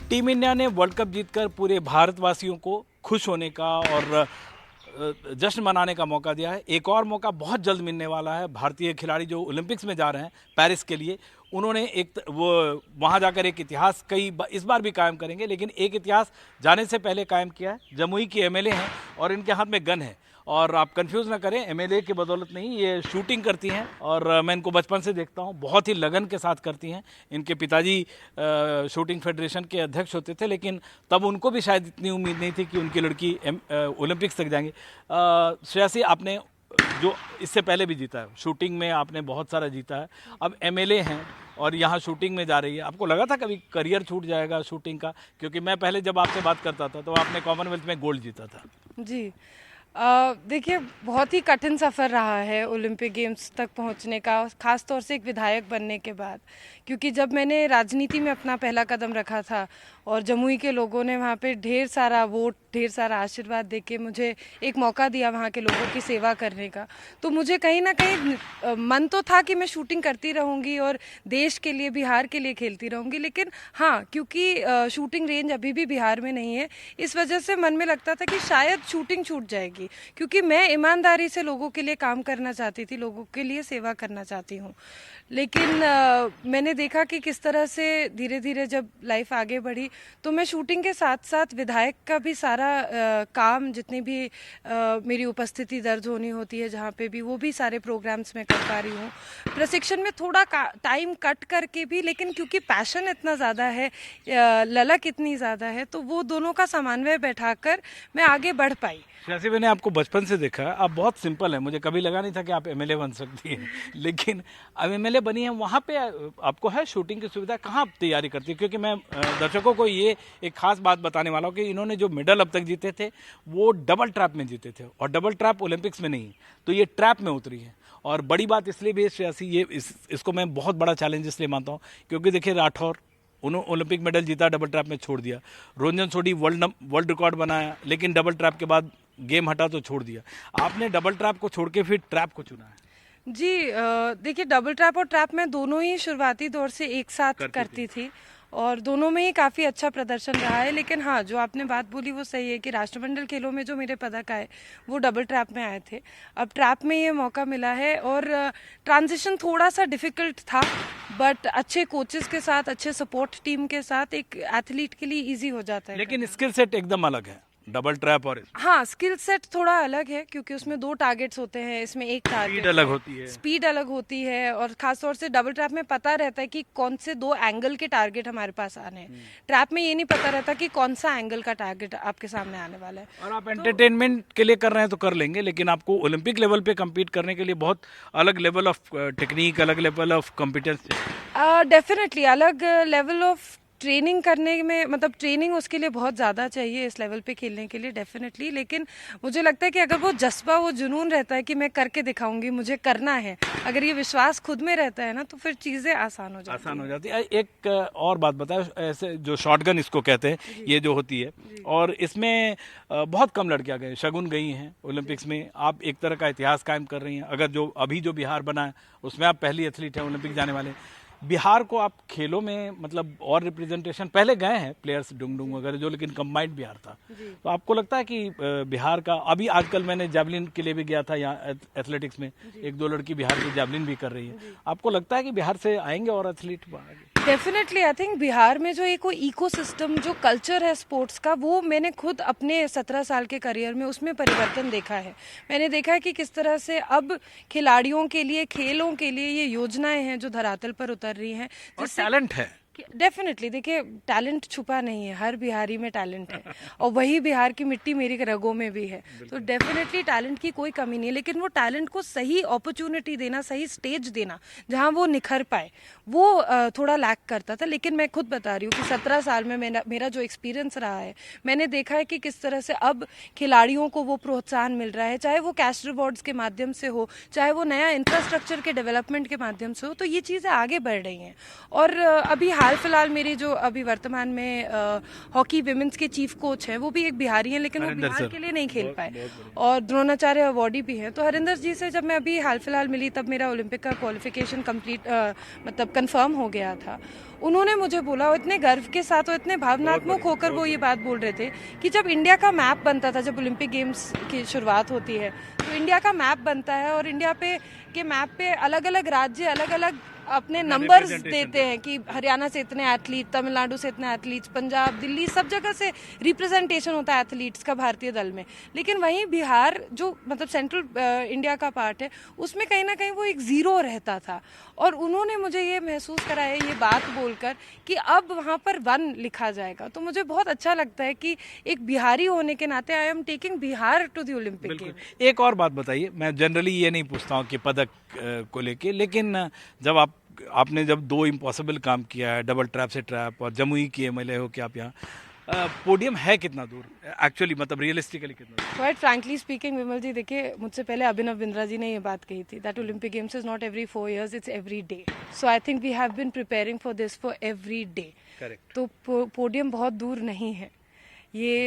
Team India ने world cup जीतकर पूरे भारतवासियों को खुश होने का और जश्न मनाने का मौका दिया है। एक और मौका बहुत जल्द मिलने वाला है। भारतीय खिलाड़ी जो ओलंपिक्स में जा रहे हैं पेरिस के लिए, उन्होंने वो वहाँ जाकर एक इतिहास इस बार भी कायम करेंगे, लेकिन एक इतिहास जाने से पहले कायम किया है। जमुई की एमएलए हैं और इनके हाथ में गन है। और आप कंफ्यूज ना करें, एमएलए की बदौलत नहीं, ये शूटिंग करती हैं और मैं इनको बचपन से देखता हूँ, बहुत ही लगन के साथ करती हैं। इनके पिताजी शूटिंग फेडरेशन के अध्यक्ष होते थे, लेकिन तब उनको भी शायद इतनी उम्मीद नहीं थी कि उनकी लड़की ओलंपिक्स तक जाएंगे। श्रेयसी, आपने जो इससे पहले भी जीता है, शूटिंग में आपने बहुत सारा जीता है, अब एमएलए हैं और यहाँ शूटिंग में जा रही है। आपको लगा था कभी करियर छूट जाएगा शूटिंग का? क्योंकि मैं पहले जब आपसे बात करता था तो आपने कॉमनवेल्थ में गोल्ड जीता था। जी, देखिए, बहुत ही कठिन सफ़र रहा है ओलंपिक गेम्स तक पहुंचने का, ख़ास तौर से एक विधायक बनने के बाद। क्योंकि जब मैंने राजनीति में अपना पहला कदम रखा था और जमुई के लोगों ने वहाँ पे ढेर सारा वोट, ढेर सारा आशीर्वाद देके मुझे एक मौका दिया वहाँ के लोगों की सेवा करने का, तो मुझे कहीं ना कहीं मन तो था कि मैं शूटिंग करती रहूँगी और देश के लिए, बिहार के लिए खेलती रहूँगी। लेकिन हाँ, क्योंकि शूटिंग रेंज अभी भी बिहार में नहीं है, इस वजह से मन में लगता था कि शायद शूटिंग छूट जाएगी। क्योंकि मैं ईमानदारी से लोगों के लिए काम करना चाहती थी, लोगों के लिए सेवा करना चाहती हूँ। लेकिन मैंने देखा कि किस तरह से धीरे धीरे जब लाइफ आगे बढ़ी, तो मैं शूटिंग के साथ साथ विधायक का भी सारा काम, जितनी भी मेरी उपस्थिति दर्ज होनी होती है जहाँ पे भी, वो भी सारे प्रोग्राम्स में कर पा रही हूँ। प्रशिक्षण में थोड़ा टाइम कट करके भी, लेकिन क्योंकि पैशन इतना ज़्यादा है, ललक इतनी ज़्यादा है, तो वो दोनों का समन्वय बैठाकर मैं आगे बढ़ पाई। जैसे मैंने आपको बचपन से देखा है, आप बहुत सिंपल है। मुझे कभी लगा नहीं था कि आप एमएलए बन सकती हैं, लेकिन अब एमएलए बनी है। वहाँ पे आपको है शूटिंग की सुविधा, कहाँ आप तैयारी करती है? क्योंकि मैं दर्शकों को ये एक खास बात बताने वाला हूँ कि इन्होंने जो मेडल अब तक जीते थे वो डबल ट्रैप में जीते थे, और डबल ट्रैप ओलंपिक्स में नहीं, तो ये ट्रैप में उतरी है। और बड़ी बात इसलिए भी श्रेयसी, ये इसको मैं बहुत बड़ा चैलेंज इसलिए मानता हूँ क्योंकि देखिए, राठौर उन्होंने ओलंपिक मेडल जीता, डबल ट्रैप में छोड़ दिया। रंजन सोढी वर्ल्ड रिकॉर्ड बनाया, लेकिन डबल ट्रैप के बाद गेम हटा तो छोड़ दिया। आपने डबल ट्रैप को छोड़ के फिर ट्रैप को चुना है। जी, देखिए, डबल ट्रैप और ट्रैप में दोनों ही शुरुआती दौर से एक साथ करती थी और दोनों में ही काफ़ी अच्छा प्रदर्शन रहा है। लेकिन हाँ, जो आपने बात बोली वो सही है कि राष्ट्रमंडल खेलों में जो मेरे पदक आए वो डबल ट्रैप में आए थे। अब ट्रैप में ये मौका मिला है और ट्रांजिशन थोड़ा सा डिफ़िकल्ट था, बट अच्छे कोचेस के साथ, अच्छे सपोर्ट टीम के साथ एक एथलीट के लिए ईजी हो जाता है। लेकिन स्किल सेट एकदम अलग है डबल ट्रैप और हाँ, स्किल सेट थोड़ा अलग है क्योंकि उसमें 2 टारगेट्स होते हैं, इसमें एक टारगेट। स्पीड अलग होती है, स्पीड अलग होती है, और खासतौर से डबल ट्रैप में पता रहता है कि कौन से 2 एंगल के टारगेट हमारे पास आने हैं। ट्रैप में ये नहीं पता रहता कि कौन सा एंगल का टारगेट आपके सामने आने वाला है। और आप एंटरटेनमेंट के लिए कर रहे हैं तो कर लेंगे, लेकिन आपको ओलंपिक लेवल पे कम्पीट करने के लिए बहुत अलग लेवल ऑफ टेक्निक, अलग लेवल ऑफ कॉम्पिटेंस चाहिए। डेफिनेटली अलग लेवल ऑफ ट्रेनिंग करने में, मतलब ट्रेनिंग उसके लिए बहुत ज़्यादा चाहिए इस लेवल पे खेलने के लिए, डेफिनेटली। लेकिन मुझे लगता है कि अगर वो जज्बा, वो जुनून रहता है कि मैं करके दिखाऊंगी, मुझे करना है, अगर ये विश्वास खुद में रहता है ना, तो फिर चीज़ें आसान हो जाती है। एक और बात बताओ, ऐसे जो शॉटगन इसको कहते हैं, ये जो होती है, और इसमें बहुत कम लड़कियां गए, शगुन गई हैं ओलंपिक्स में। आप एक तरह का इतिहास कायम कर रही हैं। अगर जो अभी जो बिहार बना है उसमें आप पहली एथलीट हैं ओलंपिक जाने वाले। बिहार को आप खेलों में मतलब और रिप्रेजेंटेशन, पहले गए हैं प्लेयर्स डुंगडुंग वगैरह जो, लेकिन कंबाइंड बिहार था, तो आपको लगता है कि बिहार का अभी, आजकल मैंने जैवलिन के लिए भी गया था यहाँ एथलेटिक्स में, 1-2 लड़की बिहार की जैवलिन भी कर रही है। आपको लगता है कि बिहार से आएंगे और athlete? Definitely, I think Bihar में जो एक इकोसिस्टम, जो कल्चर है स्पोर्ट्स का, वो मैंने खुद अपने 17 साल के करियर में उसमें परिवर्तन देखा है। मैंने देखा है कि किस तरह से अब खिलाड़ियों के लिए, खेलों के लिए ये योजनाएं हैं जो धरातल पर उतर रही हैं, जिससे टैलेंट है। डेफिनेटली, देखिए, टैलेंट छुपा नहीं है, हर बिहारी में टैलेंट है और वही बिहार की मिट्टी मेरी रगों में भी है। तो डेफिनेटली टैलेंट की कोई कमी नहीं है, लेकिन वो टैलेंट को सही अपॉर्चुनिटी देना, सही स्टेज देना जहां वो निखर पाए, वो थोड़ा लैक करता था। लेकिन मैं खुद बता रही हूँ कि 17 साल में मेरा जो एक्सपीरियंस रहा है, मैंने देखा है कि किस तरह से अब खिलाड़ियों को वो प्रोत्साहन मिल रहा है, चाहे वो कैश रिवॉर्ड्स के माध्यम से हो, चाहे वो नया इंफ्रास्ट्रक्चर के डेवलपमेंट के माध्यम से हो, तो ये चीज़ें आगे बढ़ रही हैं। और अभी हाल हाल फिलहाल मेरी जो अभी वर्तमान में हॉकी विमेंस के चीफ कोच हैं वो भी एक बिहारी हैं, लेकिन वो हरिंदर बिहार सर। के लिए नहीं खेल पाए और द्रोणाचार्य अवार्डी भी हैं। तो हरिंदर जी से जब मैं अभी हाल फिलहाल मिली तब मेरा ओलंपिक का क्वालिफिकेशन कंप्लीट मतलब कंफर्म हो गया था। उन्होंने मुझे बोला और इतने गर्व के साथ और इतने भावनात्मक होकर वो ये बात बोल रहे थे कि जब इंडिया का मैप बनता था, जब ओलंपिक गेम्स की शुरुआत होती है तो इंडिया का मैप बनता है और इंडिया पे के मैप पे अलग अलग राज्य अलग अलग अपने नंबर्स देते हैं कि हरियाणा से इतने एथलीट, तमिलनाडु से इतने एथलीट्स, पंजाब, दिल्ली, सब जगह से रिप्रेजेंटेशन होता है एथलीट्स का भारतीय दल में। लेकिन वहीं बिहार जो मतलब सेंट्रल इंडिया का पार्ट है उसमें कहीं ना कहीं वो एक जीरो रहता था और उन्होंने मुझे ये महसूस कराया ये बात बोलकर कि अब वहाँ पर 1 लिखा जाएगा। तो मुझे बहुत अच्छा लगता है कि एक बिहारी होने के नाते I am taking Bihar to the Olympic game. एक और बात बताइए, मैं जनरली ये नहीं पूछता हूँ कि पदक को लेके, लेकिन जब आपने जब 2 इम्पॉसिबल काम किया है, डबल ट्रैप से ट्रैप और जमुई की एमएलए हो कि आप यहाँ, पोडियम है कितना दूर एक्चुअली, मतलब रियलिस्टिकली कितना दूर? क्वाइट फ्रैंकली स्पीकिंग विमल जी, देखिए मुझसे पहले अभिनव बिंद्रा जी ने ये बात कही थी that Olympic games is not every 4 years, it's every day. So I think we have been preparing for this for every day. Correct. तो पोडियम बहुत दूर नहीं है। ये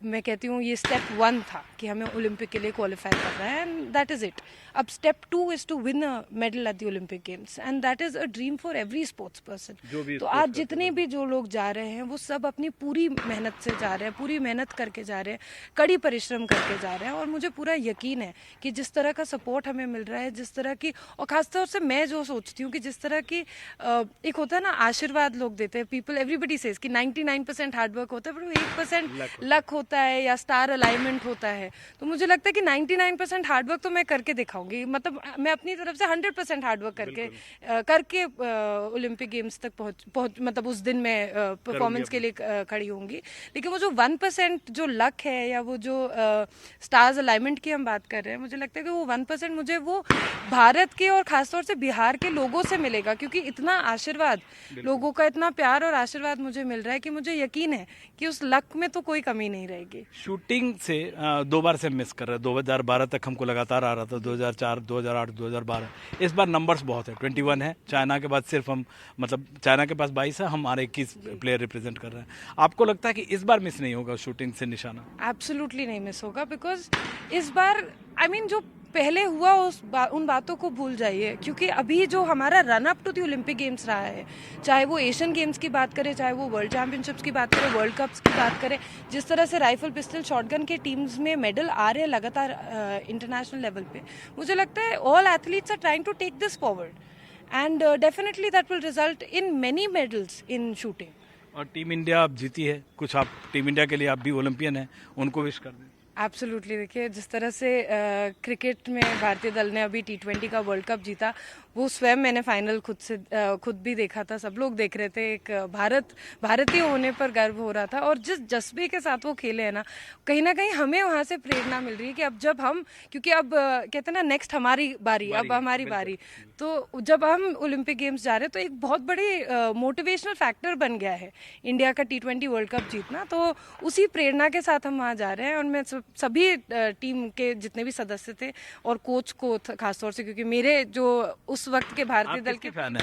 मैं कहती हूँ ये स्टेप 1 था कि हमें ओलंपिक के लिए क्वालिफाई करना है एंड दैट इज़ इट। अब step 2 is to win a medal at the Olympic games and that is a dream for every sports person. तो आज जितने भी जो लोग जा रहे हैं वो सब अपनी पूरी मेहनत से जा रहे हैं, पूरी मेहनत करके जा रहे हैं, कड़ी परिश्रम करके जा रहे हैं और मुझे पूरा यकीन है कि जिस तरह का सपोर्ट हमें मिल रहा है, जिस तरह की, और ख़ासतौर से मैं जो सोचती हूँ कि जिस तरह की एक होता है ना आशीर्वाद लोग देते हैं, पीपल एवरीबडी सेज कि 99% हार्डवर्क होता है पर 1% लक होता है या स्टार अलाइनमेंट होता है। तो मुझे लगता है कि 99% हार्डवर्क तो मैं करके दिखाऊंगी, मतलब मैं अपनी तरफ से 100% हार्डवर्क करके ओलंपिक गेम्स तक पहुंच मतलब उस दिन मैं परफॉर्मेंस के लिए खड़ी होंगी। लेकिन वो जो 1% जो लक है या वो जो स्टार्स अलाइनमेंट की हम बात कर रहे हैं, मुझे लगता है कि वो 1% मुझे वो भारत के और खासतौर से बिहार के लोगों से मिलेगा, क्योंकि इतना आशीर्वाद, लोगों का इतना प्यार और आशीर्वाद मुझे मिल रहा है कि मुझे यकीन है कि उस लक में तो कोई कमी नहीं रहेगी। शूटिंग से 2 बार से मिस कर रहे हैं, 2012 तक हमको लगातार आ रहा था, 2004, 2008, 2012। इस बार नंबर्स बहुत है, 21 है। चाइना के बाद सिर्फ हम, मतलब चाइना के पास 22 है, हमारे 21 प्लेयर रिप्रेजेंट कर रहे हैं। आपको लगता है कि इस बार मिस नहीं होगा शूटिंग से निशाना? एब्सोल्युटली नहीं मिस होगा, बिकॉज इस बार आई मीन जो पहले हुआ उन बातों को भूल जाइए, क्योंकि अभी जो हमारा run up to the Olympic games रहा है, चाहे वो एशियन गेम्स की बात करें, चाहे वो वर्ल्ड चैंपियनशिप्स की बात करें, वर्ल्ड कप्स की बात करें, जिस तरह से राइफल, पिस्टल, शॉटगन के टीम्स में मेडल आ रहे हैं लगातार इंटरनेशनल लेवल पे, मुझे लगता है all athletes are trying to take this forward and definitely that will result in many medals in shooting. और टीम इंडिया अब जीती है कुछ, आप टीम इंडिया के लिए आप भी ओलंपियन हैं, उनको विश कर दें। एब्सोल्युटली, देखिए जिस तरह से क्रिकेट में भारतीय दल ने अभी T20 का वर्ल्ड कप जीता, वो स्वयं मैंने फाइनल खुद भी देखा था, सब लोग देख रहे थे। एक भारतीय होने पर गर्व हो रहा था और जिस जज्बे के साथ वो खेले हैं ना कहीं हमें वहाँ से प्रेरणा मिल रही है कि अब जब हम, क्योंकि अब कहते हैं ना नेक्स्ट हमारी बारी, अब हमारी बारी, तो जब हम ओलंपिक गेम्स जा रहे हैं तो एक बहुत बड़ी मोटिवेशनल फैक्टर बन गया है इंडिया का T20 वर्ल्ड कप जीतना। तो उसी प्रेरणा के साथ हम वहाँ जा रहे हैं और मैं सभी टीम के जितने भी सदस्य थे और कोच को खासतौर से, क्योंकि मेरे जो उस वक्त के भारतीय दल के फैन है,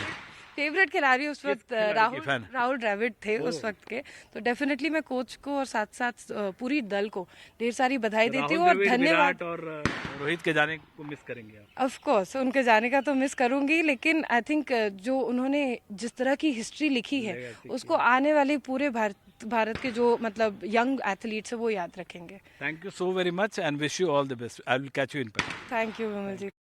फेवरेट खिलाड़ी उस वक्त राहुल द्रविड़ थे उस वक्त के, तो डेफिनेटली मैं कोच को और साथ साथ पूरी दल को ढेर सारी बधाई देती हूँ और धन्यवाद। और रोहित के जाने को मिस करेंगे आप? ऑफ कोर्स उनके जाने का तो मिस करूंगी, लेकिन आई थिंक जो उन्होंने जिस तरह की हिस्ट्री लिखी है उसको आने वाले पूरे भारत के जो मतलब यंग एथलीट्स है वो याद रखेंगे। Thank you so very much and wish you all the best. I will catch you in Paris. Thank you Vimal ji.